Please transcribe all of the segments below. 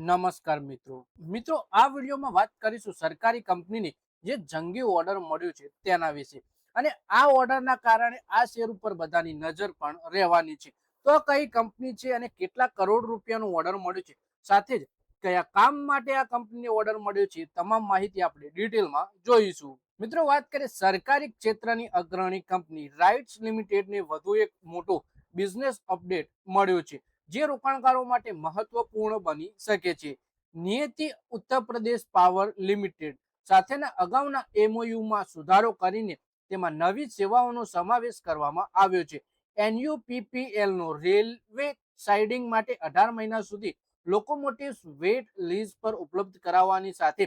નમસ્કાર મિત્રો આ વિડીયોમાં વાત કરીશું સરકારી કંપનીને જે જંગી ઓર્ડર મળ્યું છે તેના વિશે અને આ ઓર્ડરના કારણે આ શેર ઉપર બધાની નજર પણ રહેવાની છે. તો કઈ કંપની છે અને કેટલા કરોડ રૂપિયાનું ઓર્ડર મળ્યું છે, સાથે જ કયા કામ માટે આ કંપનીને ઓર્ડર મળ્યો છે, તમામ માહિતી આપણે ડિટેલમાં જોઈશું. મિત્રો વાત કરીએ સરકારી ક્ષેત્રની અગ્રણી કંપની રાઇટ્સ લિમિટેડને વધુ એક મોટો બિઝનેસ અપડેટ મળ્યો છે જે રોકાણકારો માટે મહત્વપૂર્ણ બની શકે છે. નિયતિ ઉત્તર પ્રદેશ પાવર લિમિટેડ સાથેના અગાઉના એમઓયુમાં સુધારો કરીને તેમાં નવી સેવાઓનો સમાવેશ કરવામાં આવ્યો છે. એનયુપીપીએલ નો રેલવે સાઇડિંગ માટે 18 મહિના સુધી લોકોમોટિવ્સ વેટ લીઝ પર ઉપલબ્ધ કરાવવાની સાથે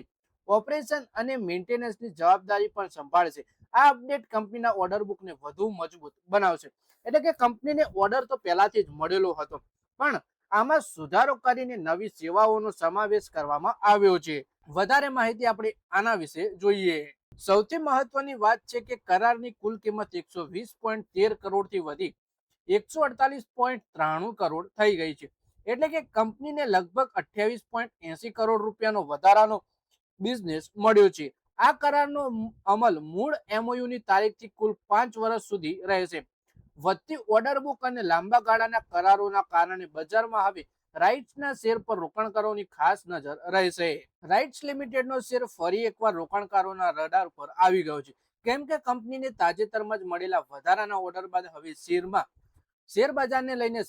ઓપરેશન અને મેન્ટેનન્સની જવાબદારી પણ સંભાળશે. આ અપડેટ કંપનીના ઓર્ડર બુકને વધુ મજબૂત બનાવશે. એટલે કે કંપનીને ઓર્ડર તો પહેલાથી જ મળેલો હતો, પણ આમાં સુધારો કરીને નવી સેવાઓનો સમાવેશ કરવામાં આવ્યો છે. વધારે માહિતી આપણે આના વિશે જોઈએ. સૌથી મહત્વની વાત છે કે કરારની કુલ કિંમત 120.13 કરોડથી વધી 148.93 કરોડ થઈ ગઈ છે. એટલે કે કંપનીને લગભગ 28.80 કરોડ રૂપિયાનો વધારાનો બિઝનેસ મળ્યો છે. આ કરારનો અમલ મૂળ એમઓયુની તારીખથી કુલ 5 વર્ષ સુધી રહેશે. વધતી ઓર્ડર બુક અને લાંબા ગાળાના કરારોના કારણે બજારમાં હવે રાઇટ્સના શેર પર રોકાણકારોની ખાસ નજર રહેશે. રાઇટ્સ લિમિટેડનો શેર ફરી એકવાર રોકાણકારોના રડાર પર આવી ગયો છે, કેમ કે કંપનીને તાજેતરમાં જ મળેલા વધારાના ઓર્ડર બાદ હવે શેર બજારને લઈને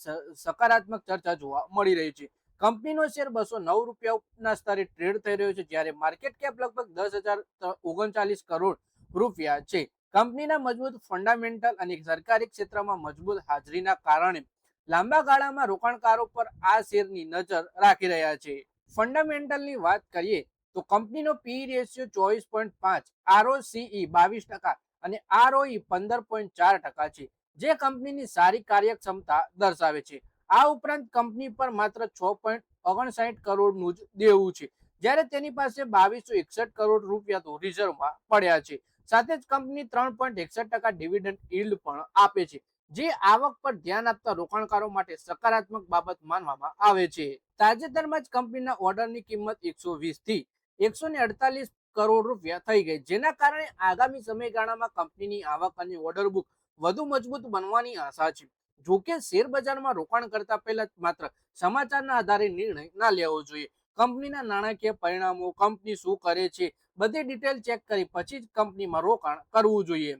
સકારાત્મક ચર્ચા જોવા મળી રહી છે. કંપનીનો શેર 209 રૂપિયાના સ્તરે ટ્રેડ થઈ રહ્યો છે, જ્યારે માર્કેટ કેપ લગભગ 10,039 કરોડ રૂપિયા છે. કંપનીના મજબૂત ફંડામેન્ટલ અને સરકારી ક્ષેત્રમાં મજબૂત હાજરીના કારણે લાંબા ગાળામાં રોકાણકારો પર આ શેરની નજર રાખી રહ્યા છે. ફંડામેન્ટલની વાત કરીએ તો કંપનીનો પી રેશિયો 24.5, આરઓસીઈ 22% અને આરઓઈ 15.4% છે, જે કંપનીની સારી કાર્યક્ષમતા દર્શાવે છે. આ ઉપરાંત કંપની પર માત્ર 6.59 કરોડનું જ દેવું છે, જ્યારે તેની પાસે 2261 કરોડ રૂપિયા તો રિઝર્વમાં પડ્યા છે. સાથે જ કંપની 3.61% ડિવિડન્ડ યીલ્ડ પણ આપે છે, જે આવક પર ધ્યાન આપતા રોકાણકારો માટે સકારાત્મક બાબત માનવામાં આવે છે. તાજેતરમાં જ કંપનીના ઓર્ડરની કિંમત 120 થી 148 કરોડ રૂપિયા થઈ ગઈ, જેના કારણે આગામી સમયગાળામાં કંપનીની આવક અને ઓર્ડર બુક વધુ મજબૂત બનવાની આશા છે. જોકે શેર બજારમાં રોકાણ કરતા પહેલા માત્ર સમાચારના આધારે નિર્ણય ના લેવો જોઈએ. કંપનીના નાણાકીય પરિણામો, કંપની શું કરે છે, બધી ડિટેલ ચેક કરી પછી જ કંપનીમાં રોકાણ કરવું જોઈએ.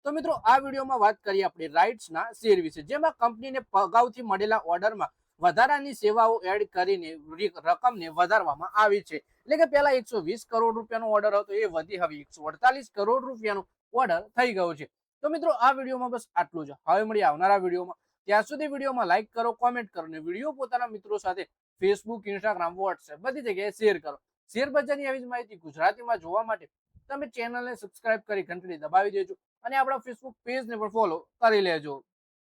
તો મિત્રો આ વિડીયોમાં વાત કરીએ આપણે રાઇટ્સના શેર વિશે, જેમાં કંપનીને અગાઉથી મળેલા ઓર્ડરમાં વધારાની સેવાઓ એડ કરીને રકમને વધારવામાં આવી છે. એટલે કે પહેલા 120 કરોડ રૂપિયાનો ઓર્ડર હતો, એ વધી હવે 148 કરોડ રૂપિયાનો ઓર્ડર થઈ ગયો છે. તો મિત્રો આ વિડીયોમાં બસ આટલું જ. હવે મળીએ આવનારા વિડીયોમાં. ત્યાં સુધી વિડીયોમાં લાઈક કરો, કોમેન્ટ કરો અને વિડીયો પોતાના મિત્રો સાથે ફેસબુક, ઇન્સ્ટાગ્રામ, વોટ્સએપ બધી જગ્યાએ શેર કરો. શેર બજારની આવી જ માહિતી ગુજરાતીમાં જોવા માટે તમે ચેનલને સબસ્ક્રાઇબ કરી ઘંટડી દબાવી દેજો અને આપણા ફેસબુક પેજને પણ ફોલો કરી લેજો.